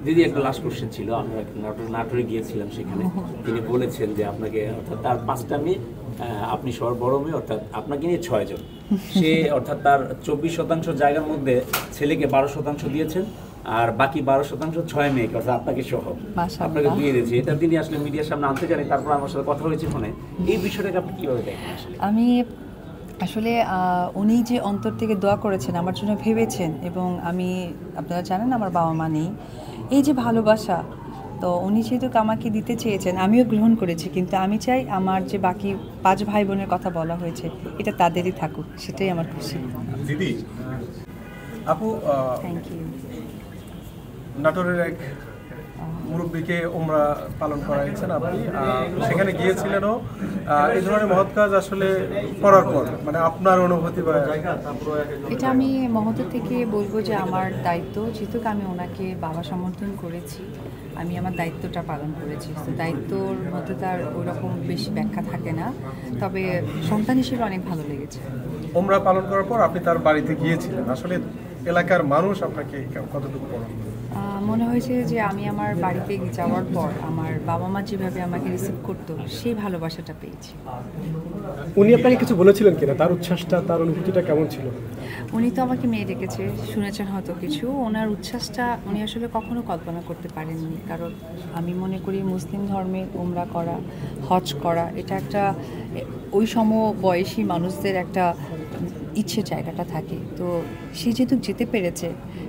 দিদি একটা last question ছিল, আমরা নাটোরে গিয়েছিলাম, সেখানে তিনি বলেছেন যে আপনাকে, অর্থাৎ তার 5টা মেয়ে, আপনি সবার বড় মেয়ে, অর্থাৎ আপনাকে নিয়ে 6 জন, সে অর্থাৎ তার 24% জায়গার মধ্যে ছেলেকে 12% দিয়েছেন, আর বাকি 12% 6 মেয়েকে, অর্থাৎ আপনাকে সহ আপনাকে দিয়ে দিয়েছে। এটা তিনি আসলে মিডিয়ার সামনে আনতে জানি, তারপর আমার সাথে কথা হয়েছে ফোনে। এই বিষয়টাকে আপনি কীভাবে দেখেন? আমি আসলে উনি যে অন্তর থেকে দোয়া করেছেন, আমার জন্য ভেবেছেন, এবং আমি, আপনারা জানেন আমার বাবা মা নেই, এই যে ভালোবাসা, তো উনি যেহেতু আমাকে দিতে চেয়েছেন, আমিও গ্রহণ করেছি, কিন্তু আমি চাই আমার যে বাকি 5 ভাই বোনের কথা বলা হয়েছে এটা তাদেরই থাকুক, সেটাই আমার খুশি। দিদি, আপু, থ্যাংক ইউ। নাটোরের এক মুরব্বীকে ওমরা পালন করাইছেন আপনি, সেখানে গিয়েছিলেনও। এই ধরনের মহৎ কাজ আসলে করার পর মানে আপনার অনুভূতি বা এটা আমি মহতের থেকে বলবো যে আমার দায়িত্ব, যেহেতু আমি ওনাকে বাবা সমর্থন করেছি, আমি আমার দায়িত্বটা পালন করেছি। তো দায়িত্বর মধ্যে তার ওইরকম বেশি ব্যাখ্যা থাকে না, তবে সন্তান হিসেবে অনেক ভালো লেগেছে। ওমরা পালন করার পর আপনি তার বাড়িতে গিয়েছিলেন, আসলে এলাকার মানুষ আপনাকে কতটুকু পড়ান? মনে হয়েছে যে আমি আমার বাড়িতে যাওয়ার পর আমার বাবা মা যেভাবে আমাকে রিসিভ করতো, সেই ভালোবাসাটা পেয়েছি। উনি আপনাকে কিছু বলেছিলেন কিনা, তার উচ্ছ্বাসটা, তার অনুভূতিটা কেমন ছিল? উনি তো আমাকে মেয়ে ডেকেছে, শুনেছেন হয়তো কিছু। ওনার উচ্ছ্বাসটা উনি আসলে কখনো কল্পনা করতে পারেননি, কারণ আমি মনে করি মুসলিম ধর্মের উমরা করা, হজ করা, এটা একটা ওই বয়সী মানুষদের একটা ইচ্ছে জায়গাটা থাকে। তো সে যেহেতু যেতে পেরেছে,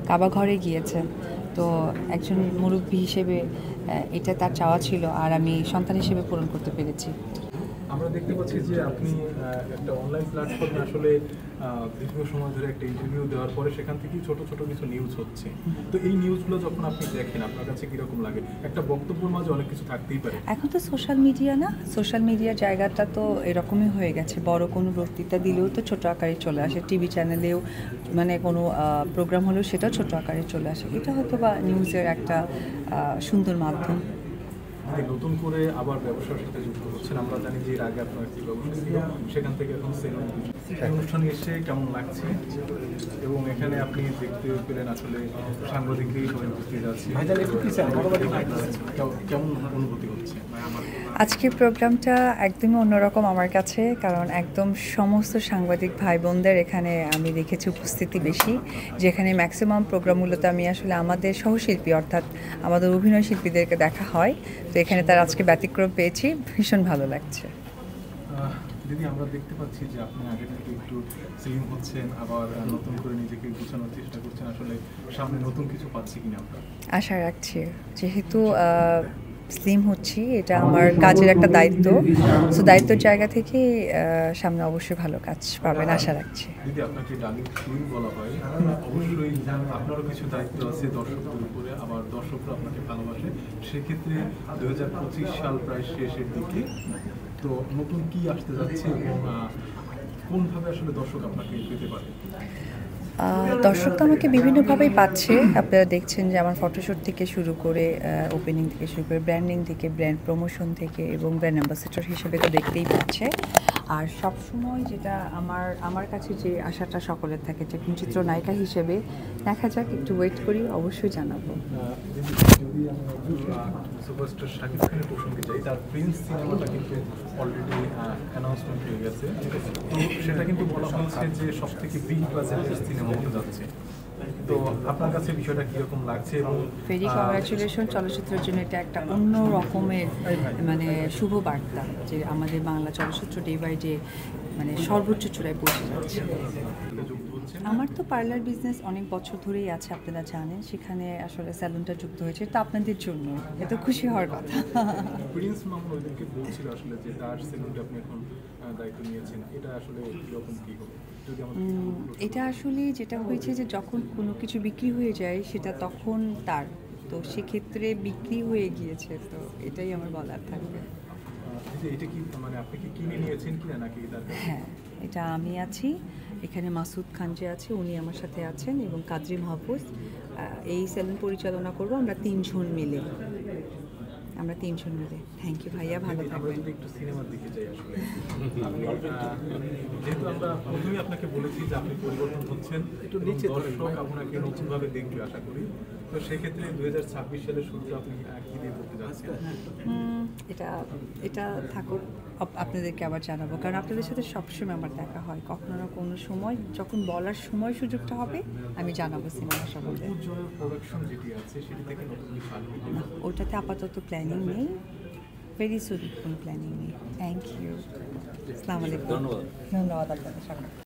কাবা ঘরে গিয়েছে, তো একজন মুরব্বী হিসেবে এটা তার চাওয়া ছিল, আর আমি সন্তান হিসেবে পূরণ করতে পেরেছি। আমরা দেখতে পাচ্ছি যে আপনি একটা অনলাইন প্ল্যাটফর্মে আসলে দীর্ঘ সময় ধরে একটা ইন্টারভিউ দেওয়ার পরে সেখান থেকেই ছোট ছোট কিছু নিউজ হচ্ছে। তো এই নিউজগুলো যখন আপনি দেখেন, আপনার কাছে কীরকম লাগে? একটা বক্তব্যের মাঝে অনেক কিছু থাকতেই পারে। এখন তো সোশ্যাল মিডিয়া না, সোশ্যাল মিডিয়ার জায়গাটা তো এরকমই হয়ে গেছে। বড় কোনো বক্তৃতা দিলেও তো ছোট আকারে চলে আসে, টিভি চ্যানেলেও মানে কোনো প্রোগ্রাম হলেও সেটাও ছোট আকারে চলে আসে। এটা হয়তো বা নিউজের একটা সুন্দর মাধ্যম। নতুন করে আবার ব্যবসার সাথে যুক্ত হচ্ছেন। আমরা জানি যে এর আগে আপনার একটি ব্যবসা ছিল, সেখান থেকে এখন সেলুন। অনুষ্ঠানে এসে কেমন লাগছে? এবং এখানে আপনি দেখতে পেলেন আসলে সাংবাদিকই হয়ে উপস্থিত আছে, কেমন অনুভূতি হচ্ছে? আজকের প্রোগ্রামটা একদমই অন্যরকম আমার কাছে, কারণ একদম সমস্ত সাংবাদিক ভাই বোনদের এখানে আমি দেখেছি উপস্থিতি বেশি, যেখানে ম্যাক্সিমাম প্রোগ্রামগুলোতে আমি আসলে আমাদের সহশিল্পী অর্থাৎ আমাদের অভিনয় শিল্পীদেরকে দেখা হয়। তো এখানে তার আজকে ব্যতিক্রম পেয়েছি, ভীষণ ভালো লাগছে। দিদি, আমরা দেখতে পাচ্ছি যে আপনি আগে থেকে একটু স্লিম হচ্ছেন, আবার নতুন করে নিজেকে গুছানোর চেষ্টা করছেন। আসলে সামনে নতুন কিছু পাচ্ছি কিনা আমরা? আশা রাখছি, যেহেতু স্লিম হচ্ছি, এটা আমার কাজের একটা দায়িত্ব। সো দায়িত্বের জায়গা থেকে সামনে অবশ্যই ভালো কাজ পাবেন আশা রাখছি। দিদি, আপনাকে ডালিম কুইন বলা হয়, অবশ্যই আপনারও কিছু দায়িত্ব আছে দর্শকদের উপরে, আবার দর্শকরা আপনাকে ভালোবাসে। সেক্ষেত্রে 2025 সাল প্রায় শেষের দিকে, তো নতুন কি আসতে যাচ্ছে এবং কোনভাবে আসলে দর্শক আপনাকে পেতে পারে? দর্শক তো আমাকে বিভিন্নভাবেই পাচ্ছে। আপনারা দেখছেন যে আমার ফটোশ্যুট থেকে শুরু করে ওপেনিং থেকে শুরু করে ব্র্যান্ডিং থেকে, ব্র্যান্ড প্রমোশন থেকে, এবং ব্র্যান্ড অ্যাম্বাসেডর হিসেবে তো দেখতেই পাচ্ছে। আর সবসময় যেটা আমার কাছে যে আশাটা সকলের থাকে, যে চিত্রনায়িকা হিসেবে দেখা যাক, একটু ওয়েট করি, অবশ্যই জানাবো। যদি আমরা সুপারস্টার শাকিব খানের প্রসঙ্গে যাই, তার প্রিন্স সিনেমাটা কিন্তু অলরেডি অ্যানাউন্সমেন্ট হয়ে গেছে। তো সেটা কিন্তু বলা হচ্ছে যে সব থেকে বিগ বাজেটের সিনেমা হতে যাচ্ছে। তো আপনার কাছে বিষয়টা কীরকম লাগছে? এবং ভেরি কংগ্রাচুলেশন, চলচ্চিত্রের জন্য এটা একটা অন্য রকমের মানে শুভ বার্তা, যে আমাদের বাংলা চলচ্চিত্র ডে বাই ডে মানে সর্বোচ্চ চূড়ায় পৌঁছে যাচ্ছে। আমার তো পার্লার বিজনেস অনেক বছর ধরেই আছে, আপনারা জানেন। সেখানে আসলে স্যালুনটা যুক্ত হয়েছে, তো আপনাদের জন্য এত খুশি হওয়ার কথা। প্রিন্স মামুন ওইদিনকে বলছিল আসলে যে তার সেলুনটা আপনি এখন দায়িত্ব নিয়েছেন, এটা আসলে কীরকম কী হবে? এটা আসলে যেটা হয়েছে যে যখন কোনো কিছু বিক্রি হয়ে যায় সেটা তখন তার, তো সেক্ষেত্রে বিক্রি হয়ে গিয়েছে, তো এটাই আমার বলার থাকবে। এটা কি মানে আপনি কি কিনে নিয়েছেন কিনা নাকি? হ্যাঁ, এটা আমি আছি এখানে, মাসুদ খান যে আছে উনি আমার সাথে আছেন, এবং কাদরি মাহফুজ। এই সেলুন পরিচালনা করব আমরা 3 জন মিলে। থ্যাংক ইউ ভাইয়া, ভালো থাকবেন। একটু সিনেমার দিকে যাই আসলে। যেহেতু আমরা প্রথমেই আপনাকে বলেছি যে আপনি পরিবর্তন হচ্ছেন, একটু নিচে দর্শক আপনাকে নতুনভাবে দেখবে আশা করি। তো সেক্ষেত্রে 2026 সালের শুরুতে আপনি কি দিয়ে করতে যাচ্ছেন? এটা এটা থাকুক, আপনাদেরকে আবার জানাবো, কারণ আপনাদের সাথে সবসময় আমার দেখা হয়। কখনো না কোনো সময় যখন বলার সময় সুযোগটা হবে আমি জানাবো সিনেমা সম্বন্ধে। উজ্জ্বলের প্রোডাকশন যেটি আছে সেটি থেকে নতুন কিছু আসবে না, ওটাতে আপাতত প্ল্যানিং নেই, ভেরি সুন কোনো প্ল্যানিং নেই। থ্যাংক ইউ, আসসালামু আলাইকুম। ধন্যবাদ। ধন্যবাদ আপনাদের সবাই।